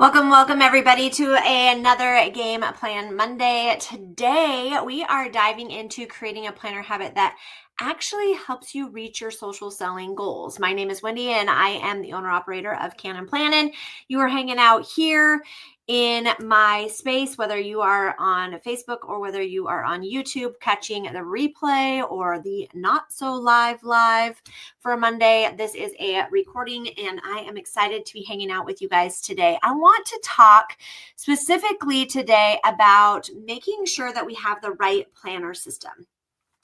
Welcome everybody to another Game Plan Monday. Today we are diving into creating a planner habit that actually helps you reach your social selling goals. My name is Wendy and I am the owner operator of Cannon Planning. You are hanging out here in my space, whether you are on Facebook or whether you are on YouTube catching the replay or the not so live for Monday. This is a recording and I am excited to be hanging out with you guys today. I want to talk specifically today about making sure that we have the right planner system.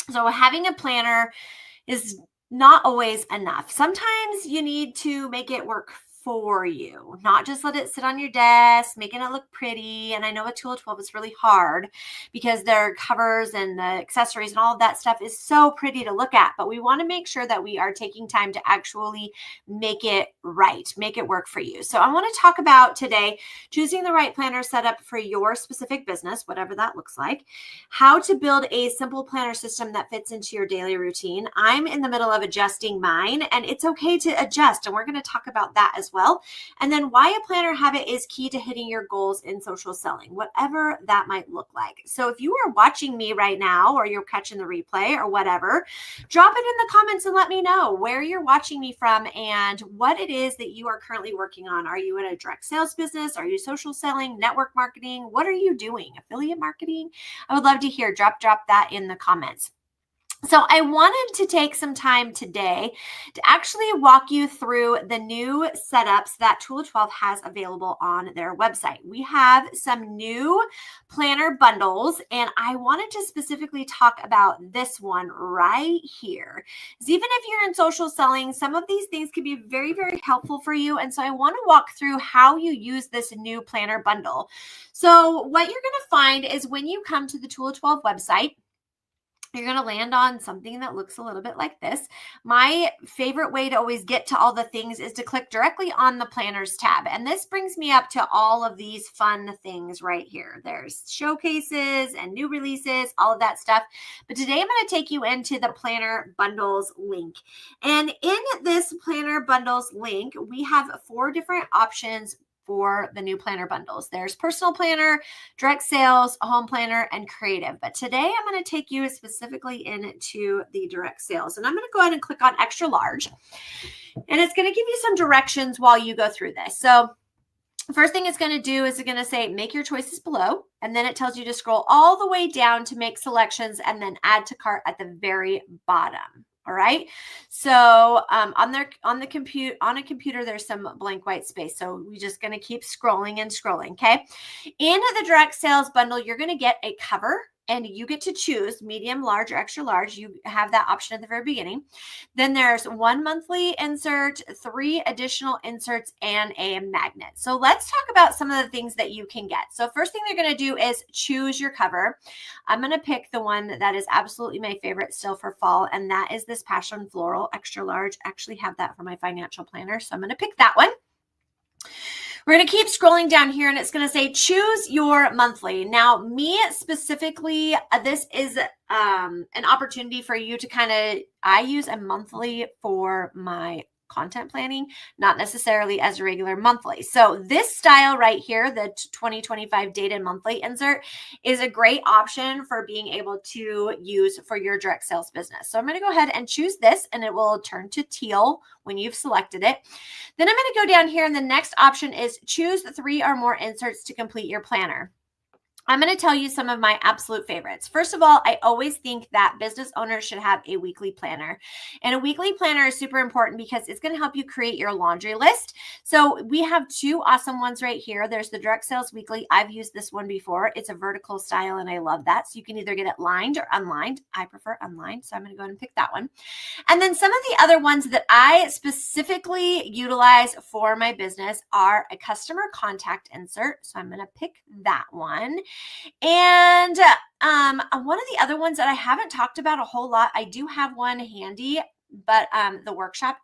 So having a planner is not always enough. Sometimes you need to make it work for you, not just let it sit on your desk, making it look pretty. And I know with Tool 12 is really hard because their covers and the accessories and all of that stuff is so pretty to look at, but we want to make sure that we are taking time to actually make it right, make it work for you. So I want to talk about today choosing the right planner setup for your specific business, whatever that looks like, how to build a simple planner system that fits into your daily routine. I'm in the middle of adjusting mine and it's okay to adjust. And we're going to talk about that as well. And then why a planner habit is key to hitting your goals in social selling, whatever that might look like. So if you are watching me right now or you're catching the replay or whatever, drop it in the comments and let me know where you're watching me from and what it is that you are currently working on. Are you in a direct sales business? Are you social selling, network marketing? What are you doing? Affiliate marketing? I would love to hear. Drop that in the comments. So I wanted to take some time today to actually walk you through the new setups that Tool 12 has available on their website. We have some new planner bundles, and I wanted to specifically talk about this one right here. Because even if you're in social selling, some of these things can be very, very helpful for you. And so I want to walk through how you use this new planner bundle. So what you're going to find is when you come to the Tool 12 website, you're going to land on something that looks a little bit like this. My favorite way to always get to all the things is to click directly on the planners tab. And this brings me up to all of these fun things right here. There's showcases and new releases, all of that stuff. But today I'm going to take you into the planner bundles link. And in this planner bundles link, we have 4 different options for the new planner bundles. There's personal planner, direct sales, a home planner, and creative. But today I'm going to take you specifically into the direct sales. And I'm going to go ahead and click on extra large. And it's going to give you some directions while you go through this. So first thing it's going to do is it's going to say, make your choices below. And then it tells you to scroll all the way down to make selections and then add to cart at the very bottom. All right. So on a computer, there's some blank white space. So we're just going to keep scrolling and scrolling. Okay. In the direct sales bundle, you're going to get a cover and you get to choose medium, large, or extra large. You have that option at the very beginning. Then there's 1 monthly insert, 3 additional inserts, and a magnet. So let's talk about some of the things that you can get. So first thing they're going to do is choose your cover. I'm going to pick the one that is absolutely my favorite still for fall, and that is this Passion Floral extra large. I actually have that for my financial planner, so I'm going to pick that one. We're going to keep scrolling down here and it's going to say choose your monthly. Now, me specifically, this is an opportunity for you to I use a monthly for my content planning, not necessarily as a regular monthly. So this style right here, the 2025 dated monthly insert, is a great option for being able to use for your direct sales business. So I'm going to go ahead and choose this and it will turn to teal when you've selected it. Then I'm going to go down here and the next option is choose 3 or more inserts to complete your planner. I'm going to tell you some of my absolute favorites. First of all, I always think that business owners should have a weekly planner. And a weekly planner is super important because it's going to help you create your laundry list. So we have 2 awesome ones right here. There's the Direct Sales Weekly. I've used this one before. It's a vertical style and I love that. So you can either get it lined or unlined. I prefer unlined. So I'm going to go ahead and pick that one. And then some of the other ones that I specifically utilize for my business are a customer contact insert. So I'm going to pick that one. And one of the other ones that I haven't talked about a whole lot, I do have one handy, but the workshop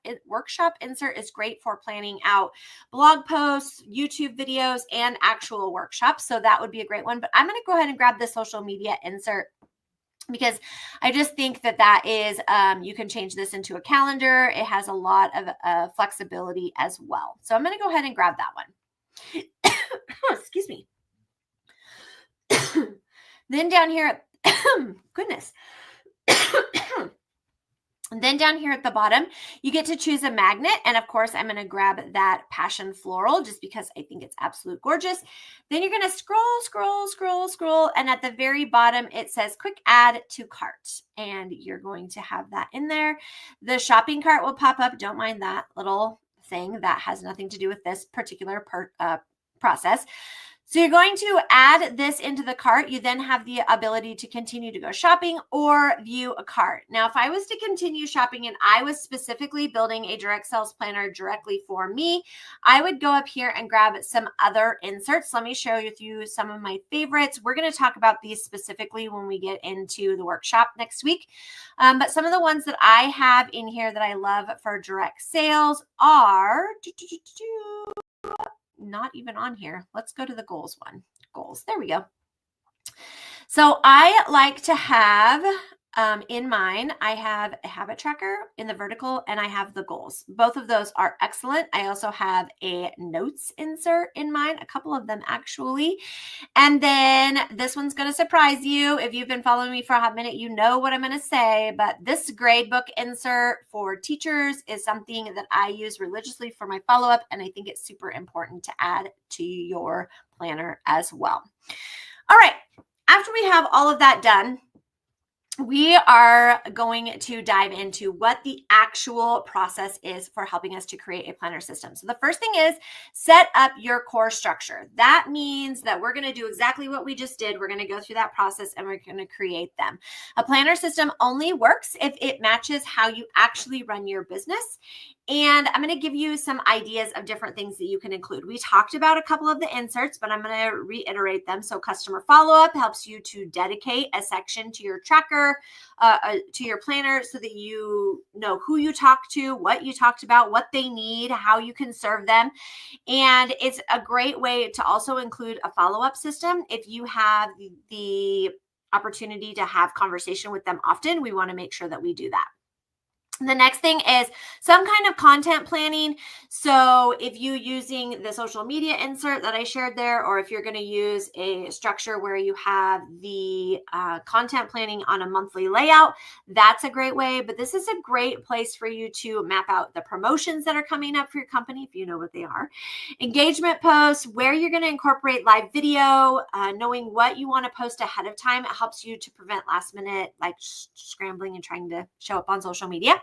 insert is great for planning out blog posts, YouTube videos, and actual workshops. So that would be a great one. But I'm going to go ahead and grab the social media insert because I just think that is, you can change this into a calendar. It has a lot of flexibility as well. So I'm going to go ahead and grab that one. excuse me. Then down here, goodness. And then down here at the bottom, you get to choose a magnet. And of course, I'm going to grab that passion floral just because I think it's absolute gorgeous. Then you're going to scroll. And at the very bottom, it says quick add to cart. And you're going to have that in there. The shopping cart will pop up. Don't mind that little thing. That has nothing to do with this particular process. So you're going to add this into the cart. You then have the ability to continue to go shopping or view a cart. Now, if I was to continue shopping and I was specifically building a direct sales planner directly for me, I would go up here and grab some other inserts. Let me share with you some of my favorites. We're going to talk about these specifically when we get into the workshop next week. But some of the ones that I have in here that I love for direct sales are not even on here. Let's go to the goals one. Goals. There we go. So I like to have in mine, I have a habit tracker in the vertical and I have the goals. Both of those are excellent. I also have a notes insert in mine, a couple of them actually. And then this one's going to surprise you. If you've been following me for a hot minute, you know what I'm going to say, but this gradebook insert for teachers is something that I use religiously for my follow-up. And I think it's super important to add to your planner as well. All right. After we have all of that done, we are going to dive into what the actual process is for helping us to create a planner system. So the first thing is set up your core structure. That means that we're going to do exactly what we just did. We're going to go through that process and we're going to create them. A planner system only works if it matches how you actually run your business. And I'm going to give you some ideas of different things that you can include. We talked about a couple of the inserts, but I'm going to reiterate them. So customer follow-up helps you to dedicate a section to your tracker, to your planner, so that you know who you talked to, what you talked about, what they need, how you can serve them. And it's a great way to also include a follow-up system. If you have the opportunity to have conversation with them often, we want to make sure that we do that. The next thing is some kind of content planning. So if you're using the social media insert that I shared there, or if you're going to use a structure where you have the content planning on a monthly layout, that's a great way. But this is a great place for you to map out the promotions that are coming up for your company, if you know what they are. Engagement posts, where you're going to incorporate live video, knowing what you want to post ahead of time. It helps you to prevent last minute like scrambling and trying to show up on social media.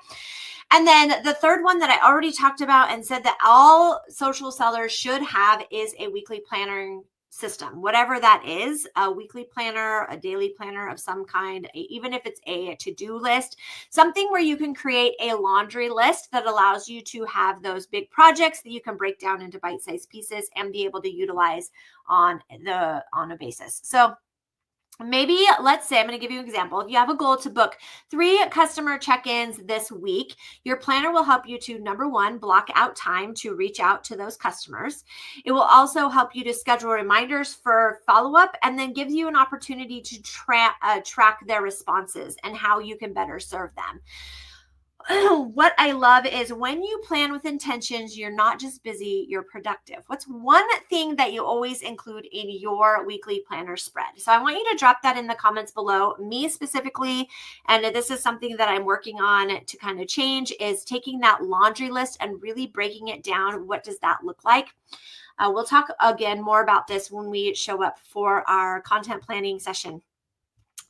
And then the third one that I already talked about and said that all social sellers should have is a weekly planner system, whatever that is, a weekly planner, a daily planner of some kind, even if it's a to-do list, something where you can create a laundry list that allows you to have those big projects that you can break down into bite-sized pieces and be able to utilize on a basis. So maybe, let's say, I'm going to give you an example. If you have a goal to book 3 customer check-ins this week, your planner will help you to, number one, block out time to reach out to those customers. It will also help you to schedule reminders for follow-up and then give you an opportunity to track their responses and how you can better serve them. What I love is when you plan with intentions, you're not just busy, you're productive. What's one thing that you always include in your weekly planner spread? So I want you to drop that in the comments below. Me specifically, and this is something that I'm working on to kind of change, is taking that laundry list and really breaking it down. What does that look like? We'll talk again more about this when we show up for our content planning session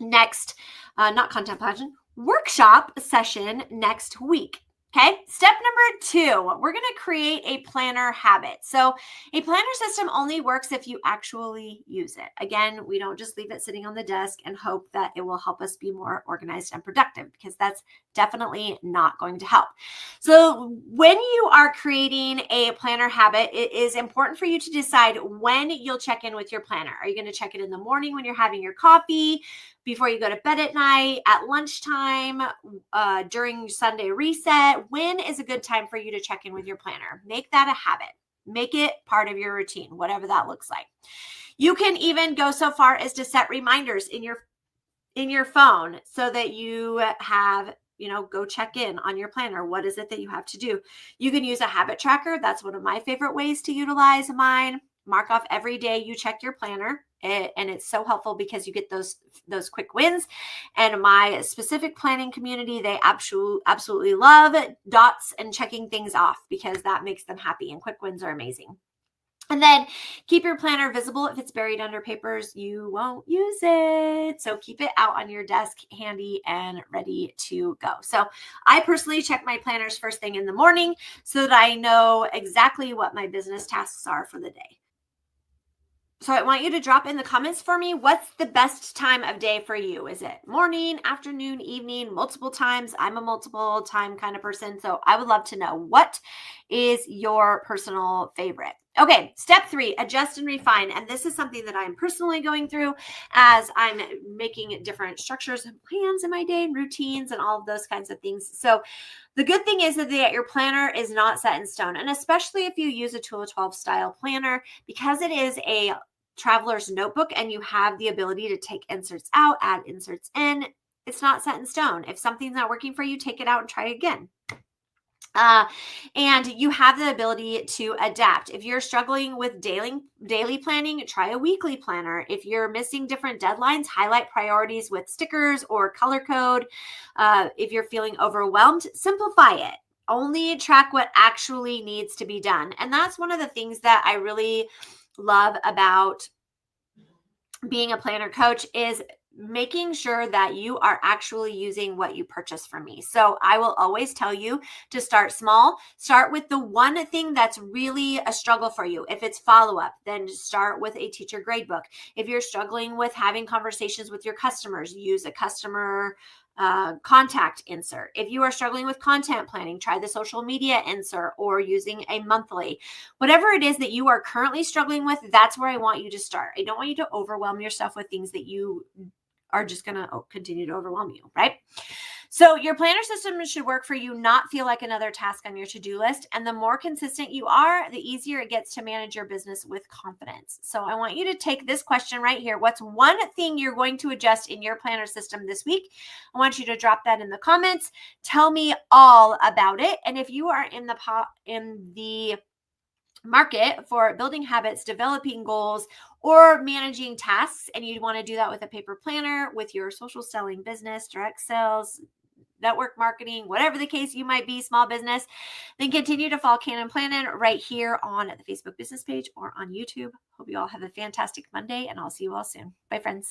next, not content planning, workshop session next week. Okay. Step number 2, we're going to create a planner habit. So a planner system only works if you actually use it. Again, we don't just leave it sitting on the desk and hope that it will help us be more organized and productive, because that's definitely not going to help. So when you are creating a planner habit, it is important for you to decide when you'll check in with your planner. Are you going to check it in the morning when you're having your coffee, before you go to bed at night, at lunchtime, during Sunday reset? When is a good time for you to check in with your planner? Make that a habit. Make it part of your routine, whatever that looks like. You can even go so far as to set reminders in your phone so that you have, go check in on your planner. What is it that you have to do? You can use a habit tracker. That's one of my favorite ways to utilize mine. mark off every day you check your planner. And it's so helpful because you get those quick wins. And my specific planning community, they absolutely love dots and checking things off because that makes them happy, and quick wins are amazing. And then keep your planner visible. If it's buried under papers, you won't use it. So keep it out on your desk, handy and ready to go. So I personally check my planners first thing in the morning so that I know exactly what my business tasks are for the day. So I want you to drop in the comments for me. What's the best time of day for you? Is it morning, afternoon, evening, multiple times? I'm a multiple time kind of person. So I would love to know, what is your personal favorite? Okay, step 3, adjust and refine. And this is something that I'm personally going through as I'm making different structures and plans in my day and routines and all of those kinds of things. So the good thing is that your planner is not set in stone. And especially if you use a Tool of 12 style planner, because it is a traveler's notebook and you have the ability to take inserts out, add inserts in, it's not set in stone. If something's not working for you, take it out and try again. And you have the ability to adapt. If you're struggling with daily planning, try a weekly planner. If you're missing different deadlines, highlight priorities with stickers or color code. If you're feeling overwhelmed, simplify it. Only track what actually needs to be done. And that's one of the things that I really love about being a planner coach, is making sure that you are actually using what you purchase from me. So I will always tell you to start small. Start with the one thing that's really a struggle for you. If it's follow-up, then start with a teacher gradebook. If you're struggling with having conversations with your customers, use a customer contact insert. If you are struggling with content planning, try the social media insert or using a monthly. Whatever it is that you are currently struggling with, that's where I want you to start. I don't want you to overwhelm yourself with things that you are just going to continue to overwhelm you, right? So your planner system should work for you, not feel like another task on your to-do list. And the more consistent you are, the easier it gets to manage your business with confidence. So I want you to take this question right here. What's one thing you're going to adjust in your planner system this week? I want you to drop that in the comments. Tell me all about it. And if you are in the market for building habits, developing goals, or managing tasks, and you want to do that with a paper planner, with your social selling business, direct sales, network marketing, whatever the case you might be, small business, then continue to follow Cannon Planning right here on the Facebook business page or on YouTube. Hope you all have a fantastic Monday, and I'll see you all soon. Bye, friends.